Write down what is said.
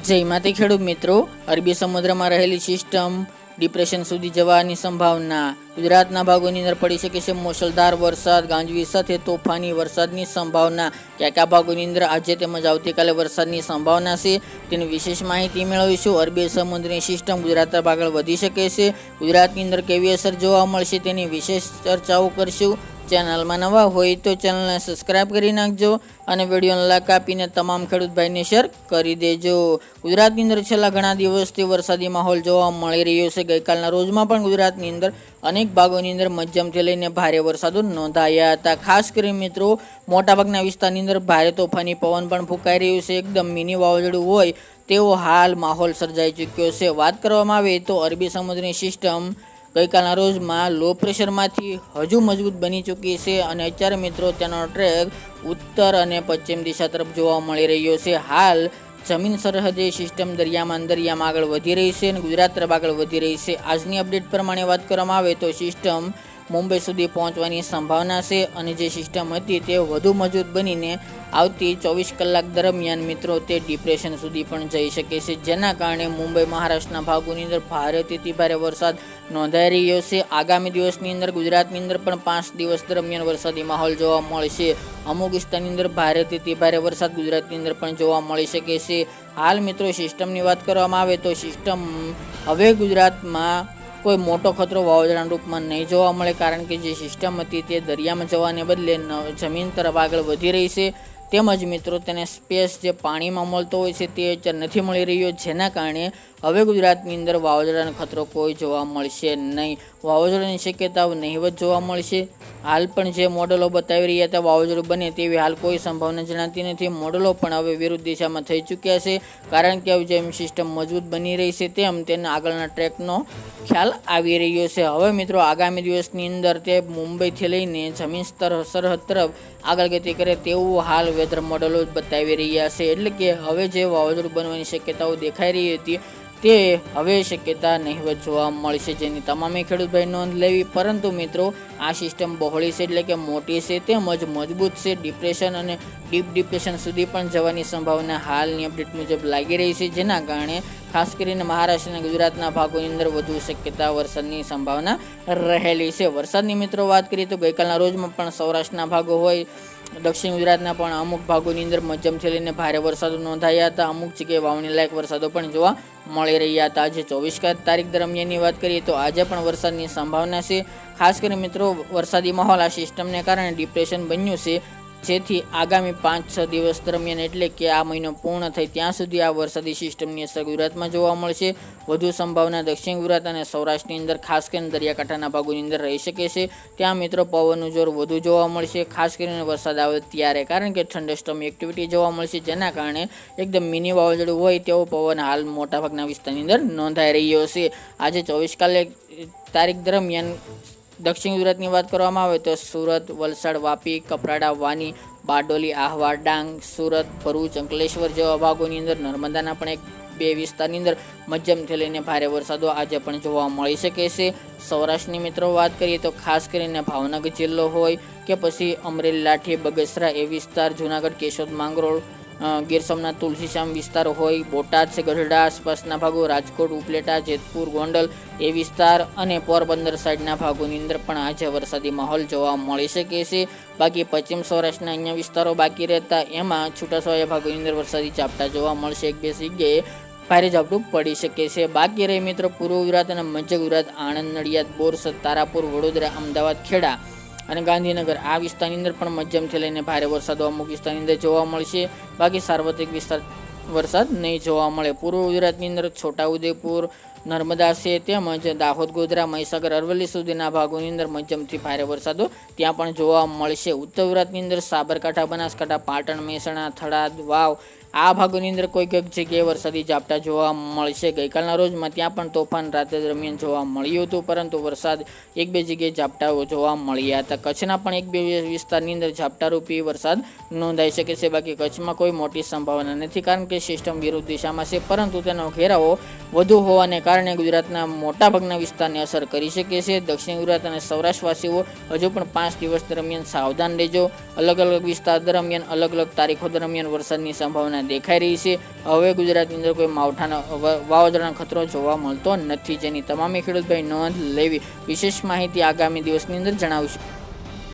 જય માતે ખેડૂત મિત્રો, અરબી સમુદ્રમાં રહેલી સિસ્ટમ ડિપ્રેશન સુધી જવાની સંભાવના. ગુજરાતના ભાગોની અંદર પડી શકે છે મુશળધાર વરસાદ, ગાજવીજ સાથે તોફાની વરસાદની સંભાવના. કયા ભાગોની અંદર આજે તેમજ આવતીકાલે વરસાદની સંભાવના છે તેની વિશેષ માહિતી મેળવીશું. અરબી સમુદ્રની સિસ્ટમ ગુજરાત તરફ આગળ વધી શકે છે. ગુજરાતની અંદર કેવી અસર જોવા મળશે તેની વિશેષ ચર્ચાઓ કરશું. ચેનલમાં નવા હોય તો ચેનલને સબસ્ક્રાઈબ કરી નાખજો અને વિડીયોને લાઈક આપીને તમામ ખેડૂત ભાઈને શેર કરી દેજો. ગુજરાતની અંદર છેલ્લા ઘણા દિવસથી વરસાદી માહોલ જોવા મળી રહ્યો છે. ગઈકાલના રોજમાં પણ ગુજરાતની અંદર અનેક ભાગોની અંદર મધ્યમથી લઈને ભારે વરસાદો નોંધાયા હતા. ખાસ કરી મિત્રો મોટાભાગના વિસ્તારની અંદર ભારે તોફાની પવન પણ ફૂંકાઈ રહ્યું છે. એકદમ મિની વાવાઝોડું હોય તેવો હાલ માહોલ સર્જાઈ ચૂક્યો છે. વાત કરવામાં આવે તો અરબી સમુદ્રની સિસ્ટમ ગઈકાલના રોજમાં લો પ્રેશરમાંથી હજુ મજબૂત બની ચૂકી છે અને અત્યારે મિત્રો તેનો ટ્રેક ઉત્તર અને પશ્ચિમ દિશા તરફ જોવા મળી રહ્યો છે. હાલ જમીન સરહદે સિસ્ટમ દરિયામાં આગળ વધી રહી છે અને ગુજરાત તરફ આગળ વધી રહી છે. આજની અપડેટ પ્રમાણે વાત કરવામાં આવે તો સિસ્ટમ મુંબઈ સુધી પહોંચવાની સંભાવના છે અને જે સિસ્ટમ હતી તે વધુ મજબૂત બનીને આવતી 24 કલાક દરમિયાન મિત્રો તે ડિપ્રેશન સુધી પણ જઈ શકે છે, જેના કારણે મુંબઈ મહારાષ્ટ્રના ભાગોની અંદર ભારેથી ભારે વરસાદ નોંધાઈ રહ્યો છે. આગામી દિવસની અંદર ગુજરાતની અંદર પણ 5 દિવસ દરમિયાન વરસાદી માહોલ જોવા મળશે. અમુક વિસ્તારની અંદર ભારેથી ભારે વરસાદ ગુજરાતની અંદર પણ જોવા મળી શકે છે. હાલ મિત્રો સિસ્ટમની વાત કરવામાં આવે તો સિસ્ટમ હવે ગુજરાતમાં કોઈ મોટો ખતરો વાવાઝોડાના રૂપમાં નહીં જોવા મળે, કારણ કે જે સિસ્ટમ હતી તે દરિયામાં જવાને બદલે જમીન તરફ આગળ વધી રહી છે. તેમજ મિત્રો તેને સ્પેસ જે પાણીમાં મળતો હોય છે તે અત્યારે નથી મળી રહ્યો, જેના કારણે હવે ગુજરાતની અંદર વાવાઝોડાનો ખતરો કોઈ જોવા મળશે નહીં. વાવાઝોડાની શક્યતાઓ નહીવત જોવા મળશે. હાલ પણ જે મોડલો બતાવી રહ્યા હતા વાવાઝોડું બને તેવી હાલ કોઈ સંભાવના જણાતી નથી. મોડલો પણ હવે વિરુદ્ધ દિશામાં થઈ ચૂક્યા છે, કારણ કે જેમ સિસ્ટમ મજબૂત બની રહી છે તેમ તેના આગળના ટ્રેકનો ખ્યાલ આવી રહ્યો છે. હવે મિત્રો આગામી દિવસની અંદર તે મુંબઈથી લઈને જમીન સરહદ તરફ આગળ ગતિ કરે તેવું હાલ વેધર મોડલો બતાવી રહ્યા છે. એટલે કે હવે જે વાવાઝોડું બનવાની શક્યતાઓ દેખાઈ રહી હતી તે હવે શક્યતા નહીવત જોવા મળશે, જેની તમામે ખેડૂત ભાઈ નોંધ લેવી. પરંતુ મિત્રો આ સિસ્ટમ બહોળી છે એટલે કે મોટી છે, તેમજ મજબૂત છે. ડિપ્રેશન અને ડીપ ડિપ્રેશન સુધી પણ જવાની સંભાવના હાલની અપડેટ મુજબ લાગી રહી છે, જેના કારણે ખાસ કરીને મહારાષ્ટ્ર અને ગુજરાતના ભાગોની અંદર વધુ શક્યતા વરસાદની સંભાવના રહેલી છે. વરસાદની મિત્રો વાત કરીએ તો ગઈકાલના રોજમાં પણ સૌરાષ્ટ્રના ભાગો હોય, દક્ષિણ ગુજરાતના પણ અમુક ભાગોની અંદર મધ્યમથી લઈને ભારે વરસાદો નોંધાયા હતા. અમુક જગ્યાએ વાવણી લાયક વરસાદો પણ જોવા મળી રહ્યા હતા. આજે 24 તારીખ દરમિયાનની વાત કરીએ તો આજે પણ વરસાદની સંભાવના છે. ખાસ કરીને મિત્રો વરસાદી માહોલ આ સિસ્ટમને કારણે ડિપ્રેશન બન્યું છે, જેથી આગામી 5-6 દિવસ દરમિયાન એટલે કે આ મહિનો પૂર્ણ થાય ત્યાં સુધી આ વરસાદી સિસ્ટમની અસર ગુજરાતમાં જોવા મળશે. વધુ સંભાવના દક્ષિણ ગુજરાત અને સૌરાષ્ટ્રની અંદર ખાસ કરીને દરિયાકાંઠાના ભાગોની અંદર રહી શકે છે. ત્યાં મિત્રો પવનનું જોર વધુ જોવા મળશે, ખાસ કરીને વરસાદ આવે ત્યારે, કારણ કે થંડરસ્ટોર્મ એક્ટિવિટી જોવા મળશે, જેના કારણે એકદમ મિની વાવાઝોડું હોય તેવો પવન હાલ મોટાભાગના વિસ્તારની અંદર નોંધાઈ રહ્યો છે. આજે 24 તારીખ દરમિયાન દક્ષિણ ગુજરાતની વાત કરવામાં આવે તો સુરત, વલસાડ, વાપી, કપરાડા, વાની, બારડોલી, આહવા, ડાંગ, સુરત, ભરૂચ, અંકલેશ્વર જેવા ભાગોની અંદર, નર્મદાના પણ 1-2 વિસ્તારની અંદર મધ્યમથી લઈને ભારે વરસાદો આજે પણ જોવા મળી શકે છે. સૌરાષ્ટ્રની મિત્રો વાત કરીએ તો ખાસ કરીને ભાવનગર જિલ્લો હોય કે પછી અમરેલી, લાઠી, બગસરા એ વિસ્તાર, જૂનાગઢ, કેશોદ, માંગરોળ, ગીર સોમનાથ, તુલસીશ્યામ વિસ્તાર હોય, બોટાદ છે, ગઢડા આસપાસના ભાગો, રાજકોટ, ઉપલેટા, જેતપુર, ગોંડલ એ વિસ્તાર અને પોરબંદર સાઈડના ભાગોની અંદર પણ આજે વરસાદી માહોલ જોવા મળી શકે છે. બાકી પશ્ચિમ સૌરાષ્ટ્રના અન્ય વિસ્તારો બાકી રહેતા એમાં છૂટાછવાયા ભાગોની અંદર વરસાદી ઝાપટા જોવા મળશે. 1-2 જગ્યાએ ભારે ઝાપટું પડી શકે છે. બાકી રહી મિત્રો પૂર્વ ગુજરાત અને મધ્ય ગુજરાત, આણંદ, નડિયાદ, બોરસદ, તારાપુર, વડોદરા, અમદાવાદ, ખેડા અને ગાંધીનગર આ વિસ્તારની અંદર પણ મધ્યમથી લઈને ભારે વરસાદો અમુક વિસ્તારની અંદર જોવા મળશે. બાકી સાર્વત્રિક વિસ્તાર વરસાદ નહીં જોવા મળે. પૂર્વ ગુજરાતની અંદર છોટાઉદેપુર, નર્મદા છે, તેમજ દાહોદ, ગોધરા, મહીસાગર, અરવલ્લી સુધીના ભાગોની અંદર મધ્યમથી ભારે વરસાદો ત્યાં પણ જોવા મળશે. ઉત્તર ગુજરાતની અંદર સાબરકાંઠા, બનાસકાંઠા, પાટણ, મહેસાણા, થરાદ, વાવ આ ભાગોની અંદર કોઈક જગ્યાએ વરસાદી ઝાપટા જોવા મળશે. ગઈકાલના રોજમાં ત્યાં પણ તોફાન રાત્રે દરમિયાન જોવા મળ્યું હતું, પરંતુ વરસાદ 1-2 જગ્યાએ ઝાપટાઓ જોવા મળ્યા હતા. કચ્છના પણ 1-2 વિસ્તારની અંદર ઝાપટારૂપી વરસાદ નોંધાઈ શકે છે. બાકી કચ્છમાં કોઈ મોટી સંભાવના નથી, કારણ કે સિસ્ટમ વિરુદ્ધ દિશામાં છે, પરંતુ તેનો ઘેરાવો વધુ હોવાને કારણે ગુજરાતના મોટાભાગના વિસ્તારને અસર કરી શકે છે. દક્ષિણ ગુજરાત અને સૌરાષ્ટ્રવાસીઓ હજુ પણ 5 દિવસ દરમિયાન સાવધાન રહેજો. અલગ અલગ વિસ્તાર દરમિયાન અલગ અલગ તારીખો દરમિયાન વરસાદની સંભાવના સંભાવના દેખાઈ રહી છે. હવે ગુજરાતની અંદર કોઈ માવઠાનો વાવાઝોડાનો ખતરો જોવા મળતો નથી, જેની તમામે ખેડૂત ભાઈ નોંધ લેવી. વિશેષ માહિતી આગામી દિવસની અંદર જણાવશું.